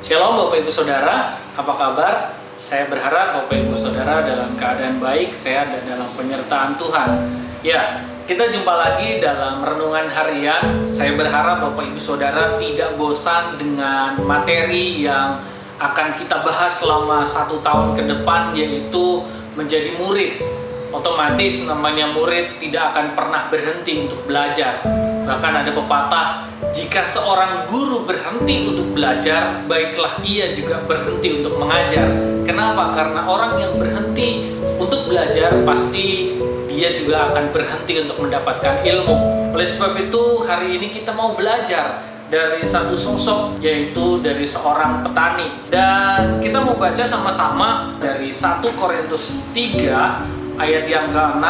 Shalom Bapak Ibu Saudara, apa kabar? Saya berharap Bapak Ibu Saudara dalam keadaan baik, sehat, dan dalam penyertaan Tuhan. Ya, kita jumpa lagi dalam renungan harian. Saya berharap Bapak Ibu Saudara tidak bosan dengan materi yang akan kita bahas selama 1 tahun ke depan, yaitu menjadi murid. Otomatis namanya murid tidak akan pernah berhenti untuk belajar. Bahkan ada pepatah, jika seorang guru berhenti untuk belajar, baiklah ia juga berhenti untuk mengajar. Kenapa? Karena orang yang berhenti untuk belajar, pasti dia juga akan berhenti untuk mendapatkan ilmu. Oleh sebab itu, hari ini kita mau belajar dari satu sosok, yaitu dari seorang petani. Dan kita mau baca sama-sama dari 1 Korintus 3 ayat yang ke-6,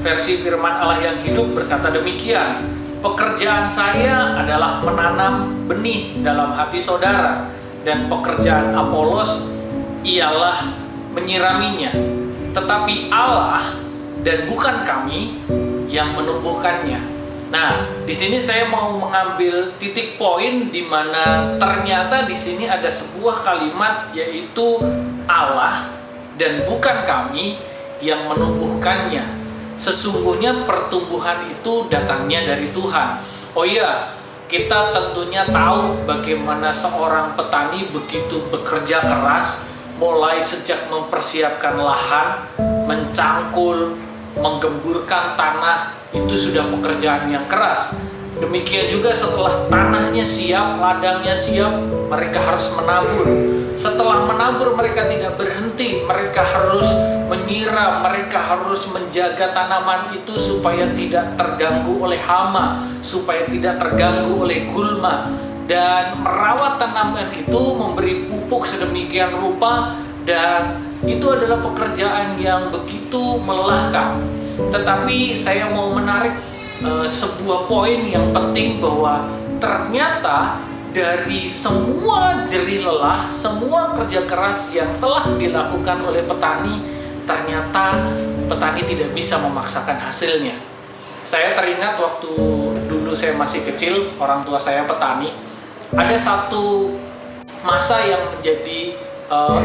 versi firman Allah yang hidup berkata demikian. Pekerjaan saya adalah menanam benih dalam hati saudara, dan pekerjaan Apolos ialah menyiraminya. Tetapi Allah dan bukan kami yang menumbuhkannya. Nah, di sini saya mau mengambil titik poin di mana ternyata di sini ada sebuah kalimat, yaitu Allah dan bukan kami yang menumbuhkannya. Sesungguhnya pertumbuhan itu datangnya dari Tuhan. Oh iya, kita tentunya tahu bagaimana seorang petani begitu bekerja keras, mulai sejak mempersiapkan lahan, mencangkul, menggemburkan tanah, itu sudah pekerjaan yang keras. Demikian juga setelah tanahnya siap, ladangnya siap, mereka harus menabur. Setelah menabur, mereka tidak berhenti, mereka harus menyiram, mereka harus menjaga tanaman itu supaya tidak terganggu oleh hama, supaya tidak terganggu oleh gulma, dan merawat tanaman itu, memberi pupuk sedemikian rupa, dan itu adalah pekerjaan yang begitu melelahkan. Tetapi saya mau menarik sebuah poin yang penting, bahwa ternyata dari semua jerih lelah, semua kerja keras yang telah dilakukan oleh petani, ternyata petani tidak bisa memaksakan hasilnya. Saya teringat waktu dulu saya masih kecil, orang tua saya petani. Ada satu masa yang menjadi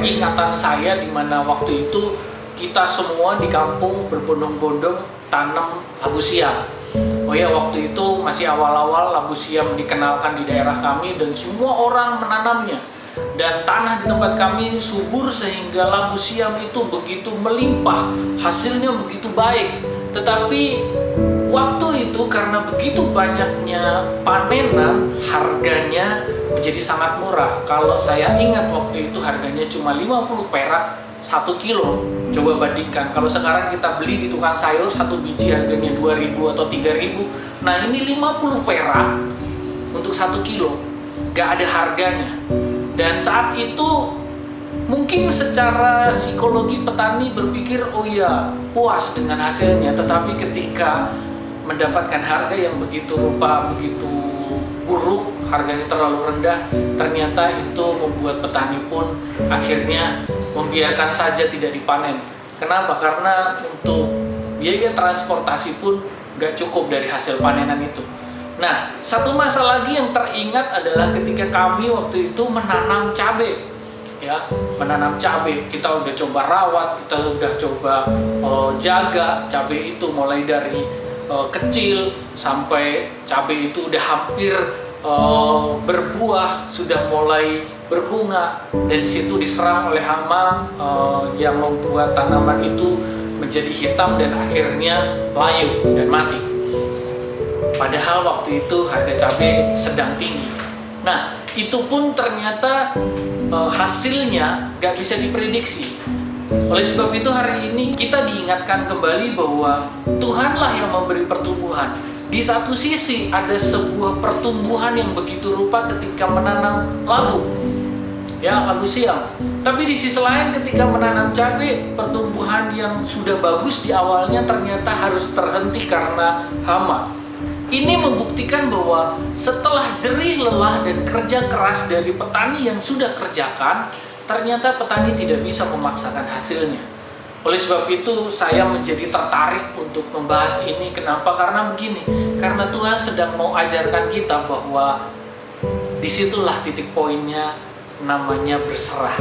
ingatan saya, di mana waktu itu kita semua di kampung berbondong-bondong tanam labu siam. Oh ya, waktu itu masih awal-awal labu siam dikenalkan di daerah kami, dan semua orang menanamnya. Dan tanah di tempat kami subur sehingga labu siam itu begitu melimpah, hasilnya begitu baik. Tetapi waktu itu karena begitu banyaknya panenan, harganya menjadi sangat murah. Kalau saya ingat waktu itu harganya cuma 50 perak 1 kilo. Coba bandingkan, kalau sekarang kita beli di tukang sayur, 1 biji harganya 2.000 atau 3.000. Nah, ini 50 perak untuk 1 kilo, gak ada harganya. Dan saat itu mungkin secara psikologi petani berpikir, oh ya, puas dengan hasilnya. Tetapi ketika mendapatkan harga yang begitu rupa, begitu buruk, harganya terlalu rendah, ternyata itu membuat petani pun akhirnya membiarkan saja tidak dipanen. Kenapa? Karena untuk biaya transportasi pun gak cukup dari hasil panenan itu. Nah, satu masa lagi yang teringat adalah ketika kami waktu itu menanam cabai. Ya, menanam cabai, kita udah coba rawat, kita udah coba jaga cabai itu mulai dari kecil sampai cabai itu udah hampir berbuah, sudah mulai berbunga, dan di situ diserang oleh hama yang membuat tanaman itu menjadi hitam dan akhirnya layu dan mati. Padahal waktu itu harga cabai sedang tinggi. Nah, itu pun ternyata hasilnya gak bisa diprediksi. Oleh sebab itu hari ini kita diingatkan kembali bahwa Tuhanlah yang memberi pertumbuhan. Di satu sisi ada sebuah pertumbuhan yang begitu rupa ketika menanam labu, ya, labu siam. Tapi di sisi lain ketika menanam cabai, pertumbuhan yang sudah bagus di awalnya ternyata harus terhenti karena hama. Ini membuktikan bahwa setelah jerih lelah dan kerja keras dari petani yang sudah kerjakan, ternyata petani tidak bisa memaksakan hasilnya. Oleh sebab itu saya menjadi tertarik untuk membahas ini. Kenapa? Karena begini, karena Tuhan sedang mau ajarkan kita bahwa disitulah titik poinnya namanya berserah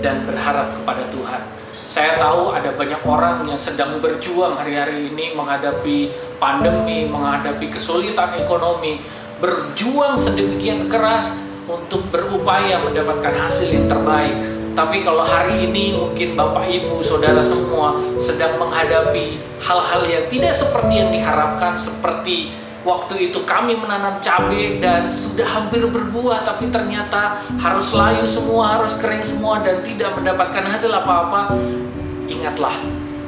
dan berharap kepada Tuhan. Saya tahu ada banyak orang yang sedang berjuang hari-hari ini menghadapi pandemi, menghadapi kesulitan ekonomi, berjuang sedemikian keras untuk berupaya mendapatkan hasil yang terbaik. Tapi kalau hari ini mungkin Bapak, Ibu, Saudara semua sedang menghadapi hal-hal yang tidak seperti yang diharapkan, seperti waktu itu kami menanam cabai dan sudah hampir berbuah, tapi ternyata harus layu semua, harus kering semua dan tidak mendapatkan hasil apa-apa. Ingatlah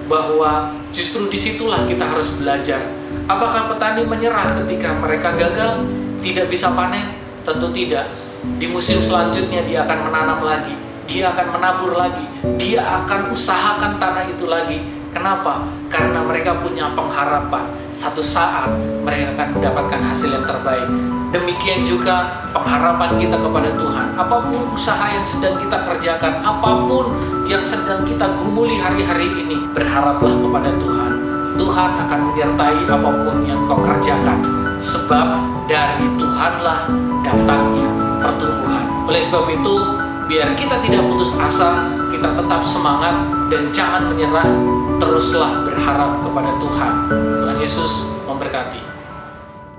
bahwa justru disitulah kita harus belajar. Apakah petani menyerah ketika mereka gagal, tidak bisa panen? Tentu tidak. Di musim selanjutnya dia akan menanam lagi, dia akan menabur lagi, dia akan usahakan tanah itu lagi. Kenapa? Karena mereka punya pengharapan satu saat mereka akan mendapatkan hasil yang terbaik. Demikian juga pengharapan kita kepada Tuhan. Apapun usaha yang sedang kita kerjakan, apapun yang sedang kita gumuli hari-hari ini, berharaplah kepada Tuhan. Tuhan akan menyertai apapun yang kau kerjakan, sebab dari Tuhanlah datangnya pertumbuhan. Oleh sebab itu, biar kita tidak putus asa, kita tetap semangat dan jangan menyerah. Teruslah berharap kepada Tuhan. Tuhan Yesus memberkati.